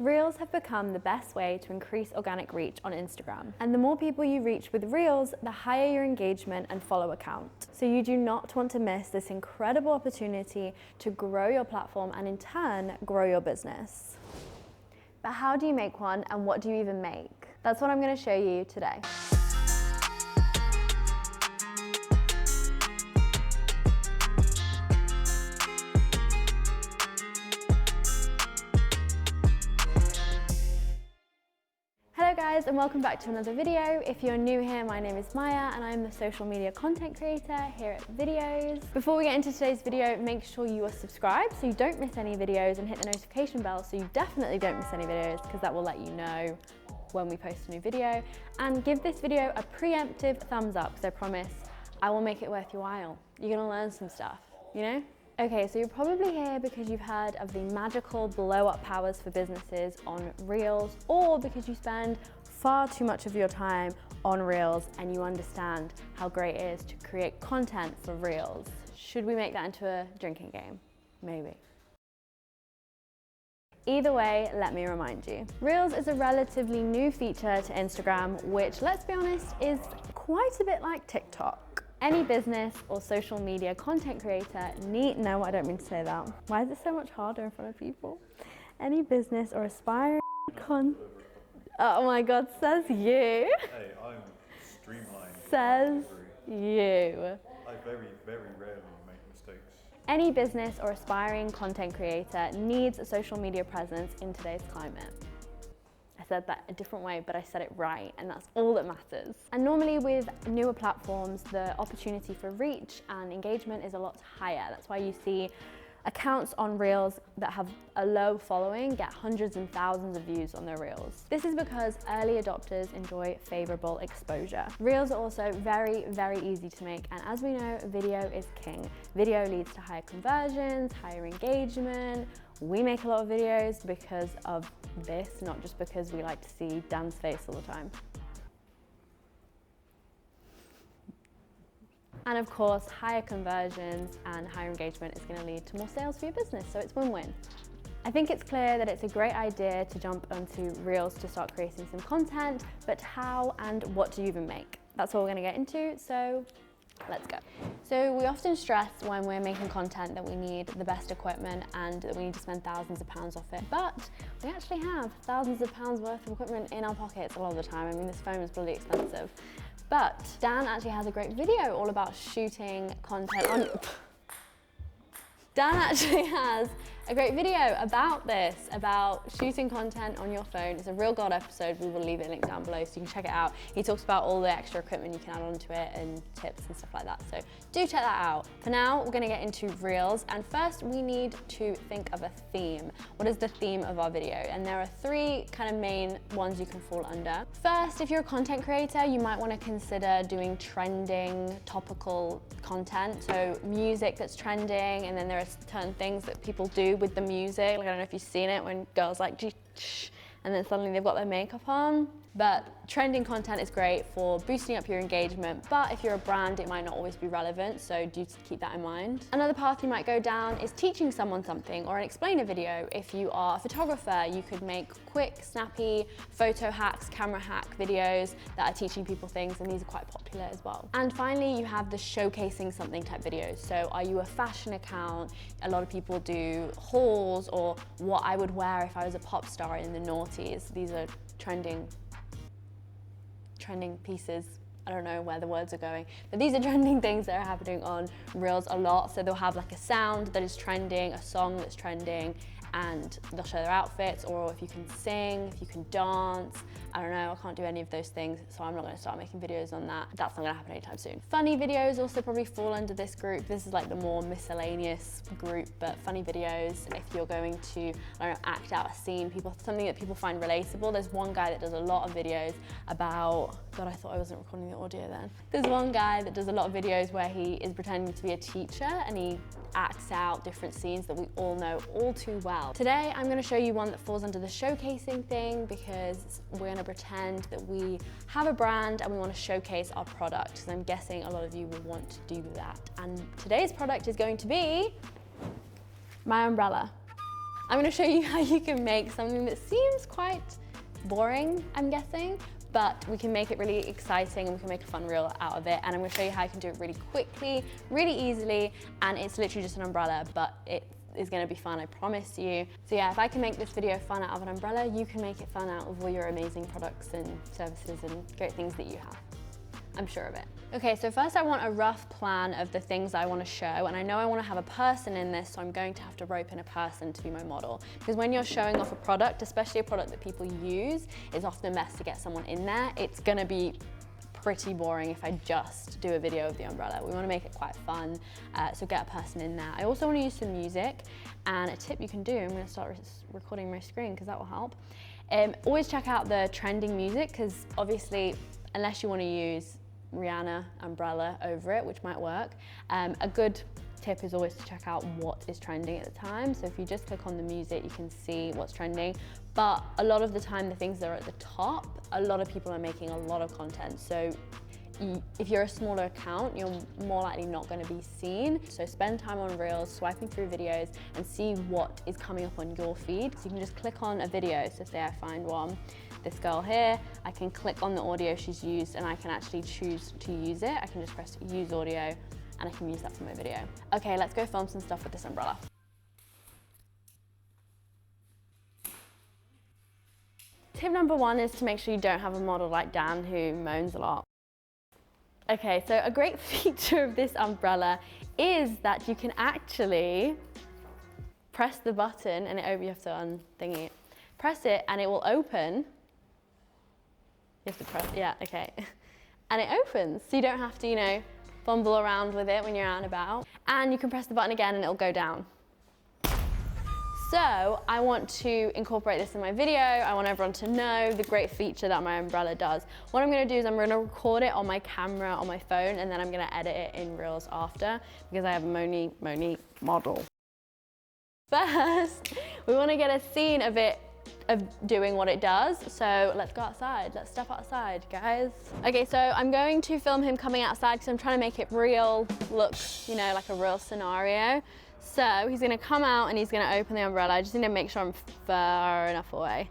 Reels have become the best way to increase organic reach on Instagram. And the more people you reach with Reels, the higher your engagement and follower count. So you do not want to miss this incredible opportunity to grow your platform and in turn, grow your business. But how do you make one and what do you even make? That's what I'm going to show you today. Hello guys and welcome back to another video. If you're new here, my name is Maiyah and I'm the social media content creator here at Viddyoze. Before we get into today's video, make sure you are subscribed so you don't miss any videos and hit the notification bell so you definitely don't miss any videos because that will let you know when we post a new video. And give this video a preemptive thumbs up because I promise I will make it worth your while. You're gonna learn some stuff, you know? Okay, so you're probably here because you've heard of the magical blow-up powers for businesses on Reels, or because you spend far too much of your time on Reels and you understand how great it is to create content for Reels. Should we make that into a drinking game? Maybe. Either way, let me remind you. Reels is a relatively new feature to Instagram, which, let's be honest, is quite a bit like TikTok. Any business or social media content creator no, I don't mean to say that. Why is it so much harder in front of people? Any business or aspiring oh my God, says you. Hey, I'm streamlined. Says you. I very, very rarely make mistakes. Any business or aspiring content creator needs a social media presence in today's climate. I said that a different way, but I said it right, and that's all that matters. And normally with newer platforms, the opportunity for reach and engagement is a lot higher. That's why you see accounts on Reels that have a low following get hundreds and thousands of views on their Reels. This is because early adopters enjoy favorable exposure. Reels are also very, very easy to make, and as we know, video is king. Video leads to higher conversions, higher engagement. We make a lot of videos because of this, not just because we like to see Dan's face all the time. And of course, higher conversions and higher engagement is going to lead to more sales for your business, so it's win-win. I think it's clear that it's a great idea to jump onto Reels to start creating some content, but how and what do you even make? That's what we're going to get into, so let's go. So we often stress when we're making content that we need the best equipment and that we need to spend thousands of pounds off it, but we actually have thousands of pounds worth of equipment in our pockets a lot of the time. I mean, this phone is bloody expensive. But Dan actually has a great video all about shooting content on... Dan actually has a great video about this, about shooting content on your phone. It's a Real God episode. We will leave it linked down below so you can check it out. He talks about all the extra equipment you can add onto it and tips and stuff like that. So do check that out. For now, we're gonna get into Reels. And first we need to think of a theme. What is the theme of our video? And there are three kind of main ones you can fall under. First, if you're a content creator, you might wanna consider doing trending, topical content. So music that's trending, and then there are certain things that people do with the music. Like, I don't know if you've seen it when girls like, and then suddenly they've got their makeup on. But trending content is great for boosting up your engagement, but if you're a brand, it might not always be relevant, so do keep that in mind. Another path you might go down is teaching someone something or an explainer video. If you are a photographer, you could make quick, snappy photo hacks, camera hack videos that are teaching people things, and these are quite popular as well. And finally, you have the showcasing something type videos. So are you a fashion account? A lot of people do hauls or what I would wear if I was a pop star in the noughties. These are trending pieces. I don't know where the words are going, but these are trending things that are happening on Reels a lot. So they'll have like a sound that is trending, a song that's trending, and they'll show their outfits, or if you can sing, if you can dance. I don't know, I can't do any of those things, so I'm not gonna start making videos on that. That's not gonna happen anytime soon. Funny videos also probably fall under this group. This is like the more miscellaneous group, but funny videos, if you're going to, I don't know, act out a scene, something that people find relatable. There's one guy that does a lot of videos about, God, I thought I wasn't recording the audio then. There's one guy that does a lot of videos where he is pretending to be a teacher and he acts out different scenes that we all know all too well. Today, I'm gonna show you one that falls under the showcasing thing because we're gonna pretend that we have a brand and we wanna showcase our product, because I'm guessing a lot of you will want to do that. And today's product is going to be my umbrella. I'm gonna show you how you can make something that seems quite boring, I'm guessing, but we can make it really exciting and we can make a fun reel out of it. And I'm gonna show you how you can do it really quickly, really easily, and it's literally just an umbrella, but it is gonna be fun, I promise you. So yeah, if I can make this video fun out of an umbrella, you can make it fun out of all your amazing products and services and great things that you have. I'm sure of it. Okay, so first I want a rough plan of the things I want to show, and I know I want to have a person in this, so I'm going to have to rope in a person to be my model. Because when you're showing off a product, especially a product that people use, it's often best to get someone in there. It's gonna be pretty boring if I just do a video of the umbrella. We want to make it quite fun, so get a person in there. I also want to use some music, and a tip you can do, I'm going to start recording my screen because that will help. Always check out the trending music, because obviously, unless you want to use Rihanna umbrella over it, which might work, a good tip is always to check out what is trending at the time. So if you just click on the music, you can see what's trending. But a lot of the time, the things that are at the top, a lot of people are making a lot of content. So if you're a smaller account, you're more likely not going to be seen. So spend time on Reels, swiping through videos, and see what is coming up on your feed. So you can just click on a video. So say I find one, this girl here, I can click on the audio she's used, and I can actually choose to use it. I can just press use audio, and I can use that for my video. Okay, let's go film some stuff with this umbrella. Tip number one is to make sure you don't have a model like Dan who moans a lot. Okay, so a great feature of this umbrella is that you can actually press the button and you have to unthingy it. Press it and it will open. You have to press, yeah, okay. And it opens, so you don't have to, you know, fumble around with it when you're out and about. And you can press the button again and it'll go down. So I want to incorporate this in my video. I want everyone to know the great feature that my umbrella does. What I'm gonna do is I'm gonna record it on my camera on my phone, and then I'm gonna edit it in Reels after, because I have a Moni model. First, we wanna get a scene of it doing what it does. So let's go outside. Let's step outside, guys. Okay, so I'm going to film him coming outside because I'm trying to make it real, look, you know, like a real scenario. So he's gonna come out and he's gonna open the umbrella. I just need to make sure I'm far enough away.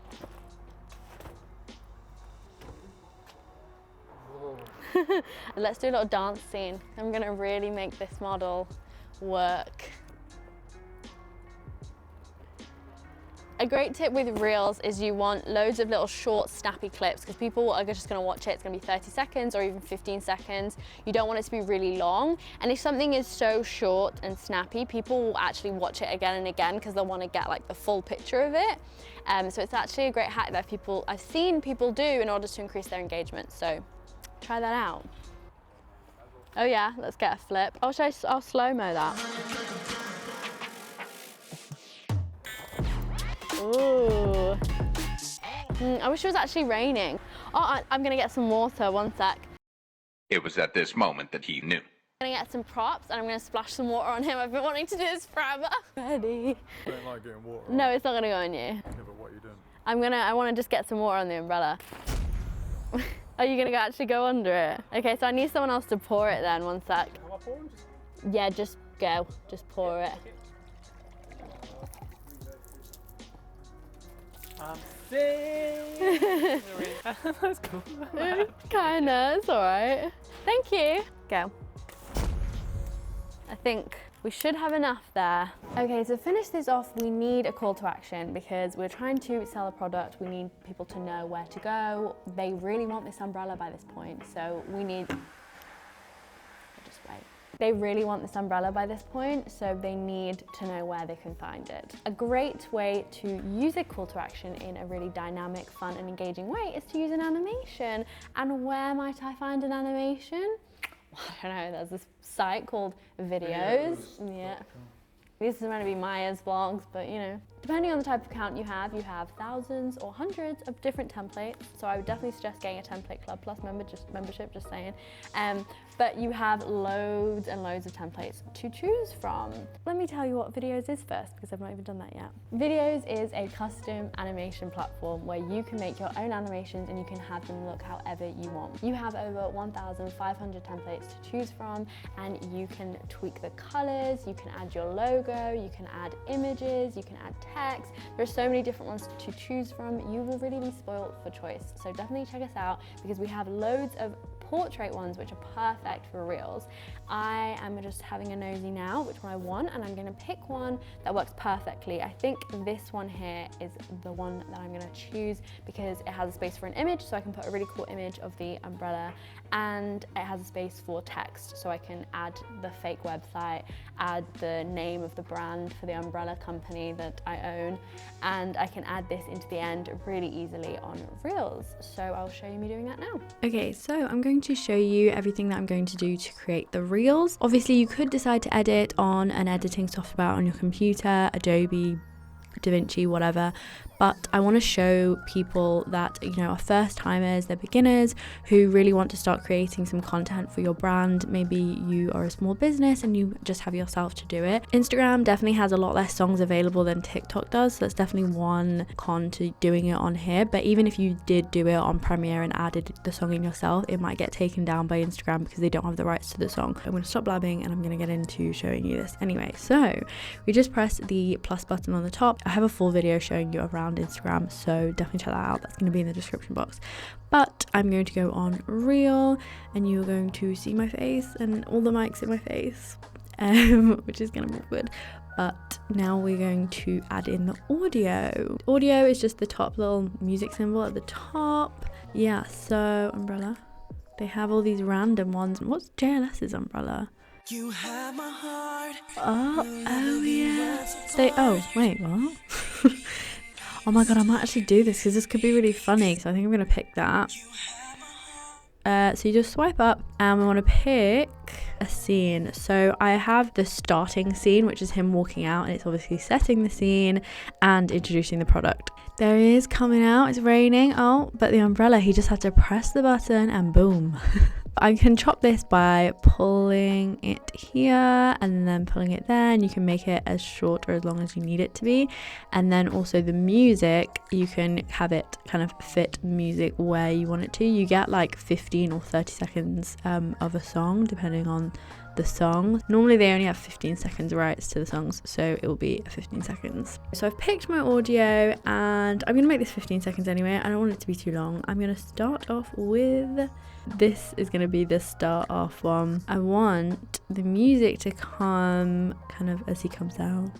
Let's do a little dance scene. I'm gonna really make this model work. A great tip with Reels is you want loads of little short, snappy clips, because people are just going to watch it. It's going to be 30 seconds or even 15 seconds. You don't want it to be really long. And if something is so short and snappy, people will actually watch it again and again because they'll want to get like the full picture of it. So it's actually a great hack that I've seen people do in order to increase their engagement. So try that out. Oh yeah, let's get a flip. I'll slow-mo that. Ooh. I wish it was actually raining. Oh, I'm gonna get some water, one sec. It was at this moment that he knew. I'm gonna get some props and I'm gonna splash some water on him. I've been wanting to do this forever. Ready? I don't like getting water. No, it's not gonna go on you. Yeah, but what are you doing? I wanna just get some water on the umbrella. Are you gonna actually go under it? Okay, so I need someone else to pour it then, one sec. Am I pouring? Yeah, just go, just pour it. That's cool. Kinda, it's alright. Thank you. Go. I think we should have enough there. Okay, to finish this off, we need a call to action because we're trying to sell a product. We need people to know where to go. They really want this umbrella by this point, so we need... Just wait. They really want this umbrella by this point, so they need to know where they can find it. A great way to use a call to action in a really dynamic, fun and engaging way is to use an animation. And where might I find an animation? I don't know, there's this site called Viddyoze. Yeah. This is going to be Maiyah's vlogs, but you know. Depending on the type of account you have thousands or hundreds of different templates. So I would definitely suggest getting a Template Club Plus membership, just saying. But you have loads and loads of templates to choose from. Let me tell you what Viddyoze is first, because I've not even done that yet. Viddyoze is a custom animation platform where you can make your own animations and you can have them look however you want. You have over 1,500 templates to choose from, and you can tweak the colors, you can add your logo, you can add images, you can add text. There's so many different ones to choose from. You will really be spoiled for choice. So definitely check us out because we have loads of portrait ones which are perfect for reels. I am just having a nosy now which one I want, and I'm going to pick one that works perfectly. I think this one here is the one that I'm going to choose because it has a space for an image, so I can put a really cool image of the umbrella, and it has a space for text, so I can add the fake website, add the name of the brand for the umbrella company that I own, and I can add this into the end really easily on reels. So I'll show you me doing that now. Okay, so I'm going to show you everything that I'm going to do to create the reels. Obviously you could decide to edit on an editing software on your computer, Adobe, DaVinci, whatever, but I want to show people that, you know, are first timers, they're beginners who really want to start creating some content for your brand. Maybe you are a small business and you just have yourself to do it. Instagram definitely has a lot less songs available than TikTok does, so that's definitely one con to doing it on here. But even if you did do it on Premiere and added the song in yourself, it might get taken down by Instagram because they don't have the rights to the song. I'm going to stop blabbing and I'm going to get into showing you this. Anyway, so we just press the plus button on the top. I have a full video showing you around Instagram, so definitely check that out. That's going to be in the description box. But I'm going to go on Reel and you're going to see my face and all the mics in my face, which is kind of awkward. But now we're going to add in the audio. Audio is just the top little music symbol at the top. Yeah, so umbrella. They have all these random ones. What's JLS's umbrella? You have my heart. Oh yeah. Oh wait, what? Oh my god, I might actually do this because this could be really funny, so I think I'm gonna pick that. So you just swipe up and we want to pick a scene. So I have the starting scene, which is him walking out, and it's obviously setting the scene and introducing the product. There he is coming out, it's raining. Oh, but the umbrella, he just had to press the button and boom. I can chop this by pulling it here and then pulling it there, and you can make it as short or as long as you need it to be. And then also the music, you can have it kind of fit music where you want it to. You get like 15 or 30 seconds of a song depending on the song. Normally they only have 15 seconds rights to the songs, so it will be 15 seconds. So I've picked my audio and I'm gonna make this 15 seconds anyway. I don't want it to be too long. I'm gonna start off with, this is gonna be the start off one. I want the music to come kind of as he comes out.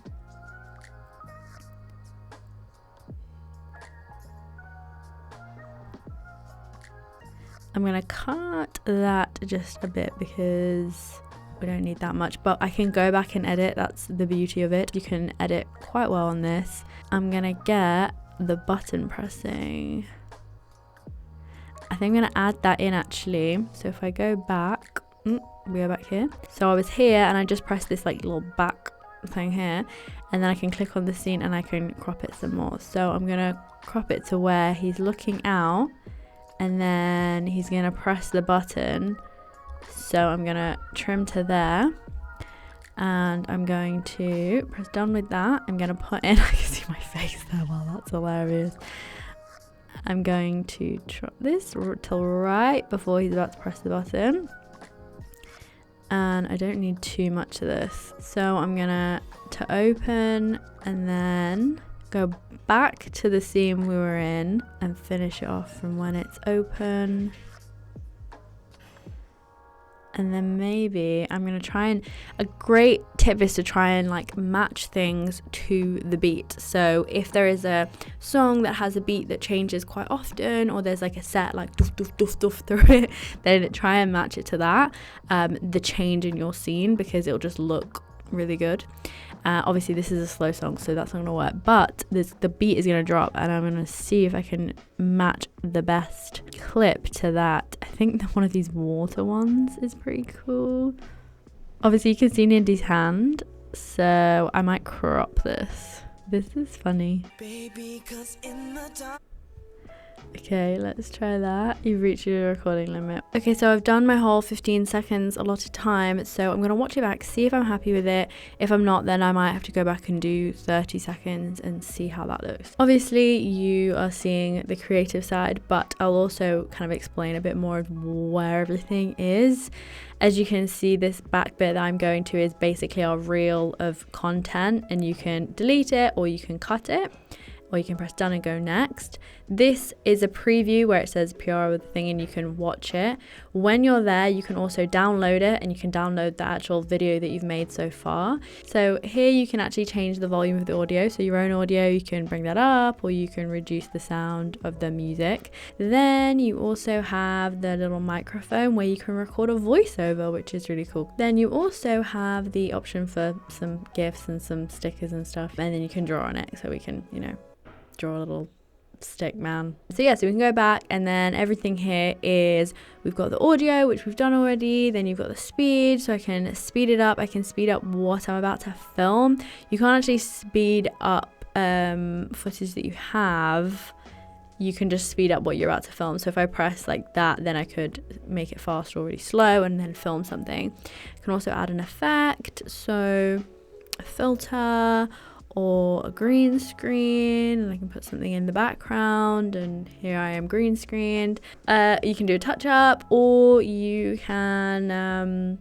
I'm gonna cut that just a bit because we don't need that much, but I can go back and edit. That's the beauty of it. You can edit quite well on this. I'm gonna get the button pressing. I think I'm gonna add that in actually. So if I go back, we go back here. So I was here and I just pressed this like little back thing here, and then I can click on the scene and I can crop it some more. So I'm gonna crop it to where he's looking out, and then he's gonna press the button. So I'm gonna trim to there, and I'm going to press done with that. I'm gonna put in, I can see my face there, wow, that's hilarious. I'm going to drop this till right before he's about to press the button. And I don't need too much of this. So I'm gonna open and then go back to the scene we were in and finish it off from when it's open. And then maybe I'm gonna try and, a great tip is to try and like match things to the beat. So if there is a song that has a beat that changes quite often, or there's like a set like doof doof doof doof through it, then try and match it to that, the change in your scene, because it'll just look really good. Obviously this is a slow song, so that's not gonna work, but the beat is gonna drop, and I'm gonna see if I can match the best clip to that. I think that one of these water ones is pretty cool. Obviously you can see Nindy's hand, so I might crop this. This is funny. Baby, 'cause in the dark. Okay, let's try that. You've reached your recording limit. Okay, so I've done my whole 15 seconds allotted time, so I'm gonna watch it back, see if I'm happy with it. If I'm not, then I might have to go back and do 30 seconds and see how that looks. Obviously, you are seeing the creative side, but I'll also kind of explain a bit more of where everything is. As you can see, this back bit that I'm going to is basically our reel of content, and you can delete it or you can cut it, or you can press done and go next. This is a preview where it says PR with the thing and you can watch it. When you're there, you can also download it, and you can download the actual video that you've made so far. So here you can actually change the volume of the audio. So your own audio, you can bring that up, or you can reduce the sound of the music. Then you also have the little microphone where you can record a voiceover, which is really cool. Then you also have the option for some GIFs and some stickers and stuff, and then you can draw on it. So we can, you know, draw a little stick man. So yeah, so we can go back, and then everything here is, we've got the audio, which we've done already. Then you've got the speed, so I can speed it up. I can speed up what I'm about to film. You can't actually speed up footage that you have. You can just speed up what you're about to film. So if I press like that, then I could make it fast or really slow and then film something. I can also add an effect, so a filter or a green screen, and I can put something in the background, and here I am green screened. You can do a touch up, or you can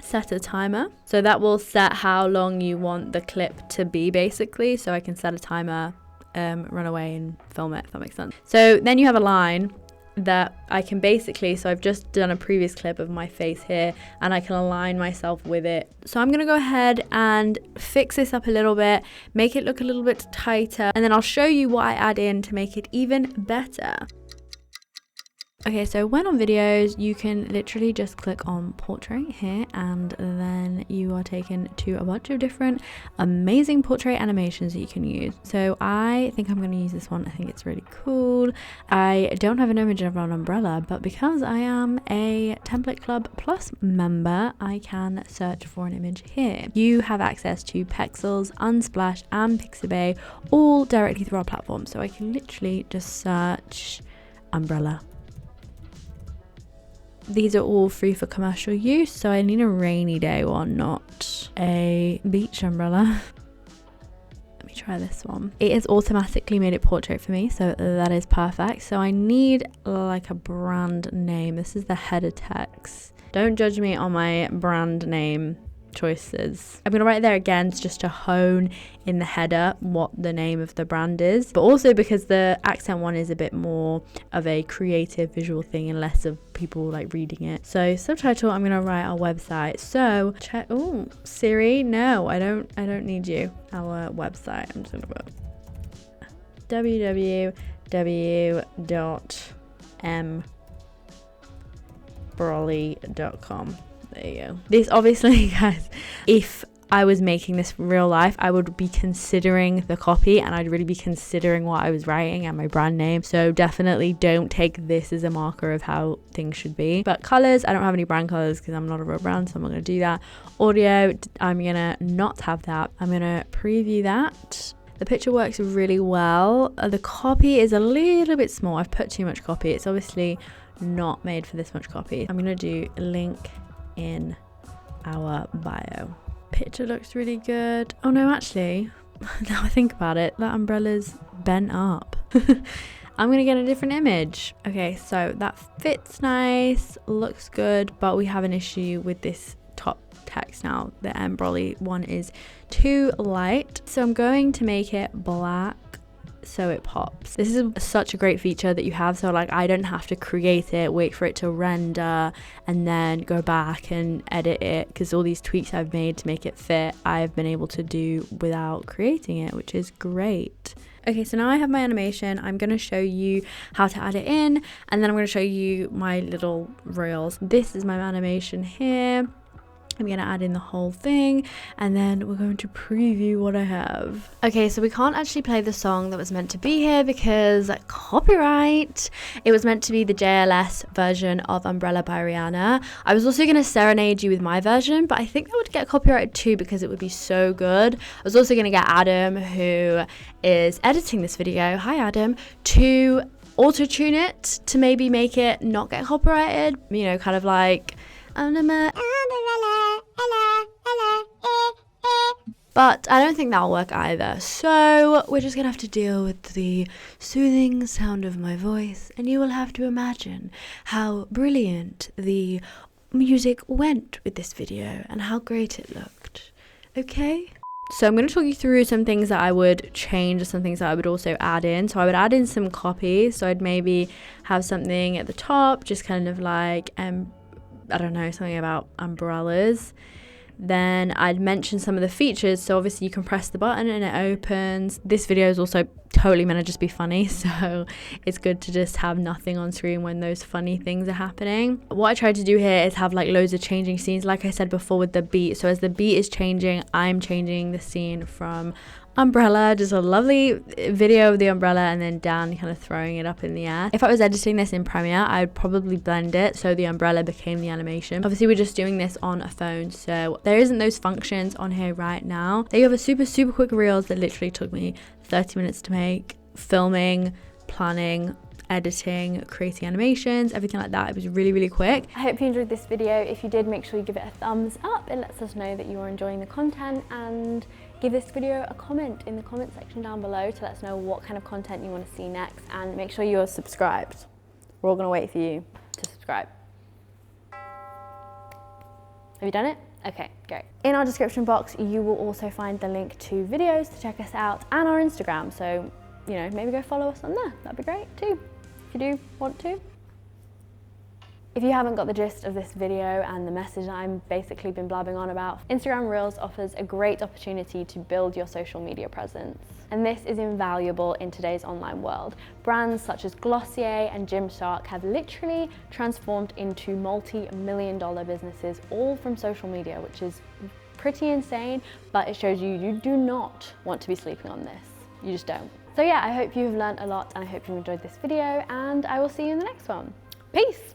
set a timer. So that will set how long you want the clip to be, basically. So I can set a timer, run away and film it, if that makes sense. So then you have a line that I can basically, so I've just done a previous clip of my face here, and I can align myself with it. So I'm gonna go ahead and fix this up a little bit, make it look a little bit tighter, and then I'll show you what I add in to make it even better. Okay, so when on videos, you can literally just click on portrait here, and then you are taken to a bunch of different amazing portrait animations that you can use. So I think I'm going to use this one. I think it's really cool. I don't have an image of an umbrella, but because I am a Template Club Plus member, I can search for an image here. You have access to Pexels, Unsplash, and Pixabay, all directly through our platform. So I can literally just search umbrella. These are all free for commercial use, so I need a rainy day one, not a beach umbrella. Let me try this one. It has automatically made it portrait for me, so that is perfect. So I need like a brand name. This is the header text. Don't judge me on my brand name choices. I'm gonna write there again just to hone in the header what the name of the brand is, but also because the accent one is a bit more of a creative visual thing and less of people like reading it. So subtitle, I'm gonna write our website. So check. Oh, Siri, no, I don't need you. Our website. I'm just gonna put www.mbrolly.com. There you go. This obviously, guys, if I was making this real life, I would be considering the copy, and I'd really be considering what I was writing and my brand name. So definitely don't take this as a marker of how things should be. But colors, I don't have any brand colors because I'm not a real brand, so I'm not going to do that. Audio, I'm going to not have that. I'm going to preview that. The picture works really well. The copy is a little bit small. I've put too much copy. It's obviously not made for this much copy. I'm going to do link in our bio. Picture looks really good. Oh no, actually, now I think about it, that umbrella's bent up. I'm gonna get a different image. Okay, so that fits nice, looks good, but we have an issue with this top text now. The Brolly one is too light, so I'm going to make it black so it pops. This is such a great feature that you have, so like I don't have to create it, wait for it to render, and then go back and edit it, because all these tweaks I've made to make it fit, I've been able to do without creating it, which is great. Okay, so now I have my animation. I'm going to show you how to add it in, and then I'm going to show you my little reels. This is my animation here. I'm going to add in the whole thing, and then we're going to preview what I have. Okay, so we can't actually play the song that was meant to be here because copyright. It was meant to be the JLS version of Umbrella by Rihanna. I was also going to serenade you with my version, but I think that would get copyrighted too because it would be so good. I was also going to get Adam, who is editing this video, hi Adam, to auto-tune it to maybe make it not get copyrighted, you know, kind of like but I don't think that'll work either, so we're just gonna have to deal with the soothing sound of my voice, and you will have to imagine how brilliant the music went with this video and how great it looked. Okay? So I'm going to talk you through some things that I would change, or some things that I would also add in. So I would add in some copy. So I'd maybe have something at the top, just kind of like, I don't know, something about umbrellas. Then I'd mention some of the features. So obviously you can press the button and it opens. This video is also totally meant to just be funny, so it's good to just have nothing on screen when those funny things are happening. What I tried to do here is have like loads of changing scenes, like I said before with the beat. So as the beat is changing, I'm changing the scene from umbrella, just a lovely video of the umbrella, and then Dan kind of throwing it up in the air. If I was editing this in Premiere, I would probably blend it so the umbrella became the animation. Obviously we're just doing this on a phone, so there isn't those functions on here right now. They have a super quick reels that literally took me 30 minutes to make, filming, planning, editing, creating animations, everything like that. It was really quick. I hope you enjoyed this video. If you did, make sure you give it a thumbs up. It lets us know that you're enjoying the content, and give this video a comment in the comment section down below to let us know what kind of content you want to see next, and make sure you're subscribed. We're all gonna wait for you to subscribe. Have you done it? Okay, great. In our description box, you will also find the link to Viddyoze to check us out, and our Instagram. So, you know, maybe go follow us on there. That'd be great too, if you do want to. If you haven't got the gist of this video and the message that I'm basically been blabbing on about, Instagram Reels offers a great opportunity to build your social media presence. And this is invaluable in today's online world. Brands such as Glossier and Gymshark have literally transformed into multi-million-dollar businesses, all from social media, which is pretty insane, but it shows you do not want to be sleeping on this. You just don't. So yeah, I hope you've learned a lot, and I hope you enjoyed this video, and I will see you in the next one. Peace!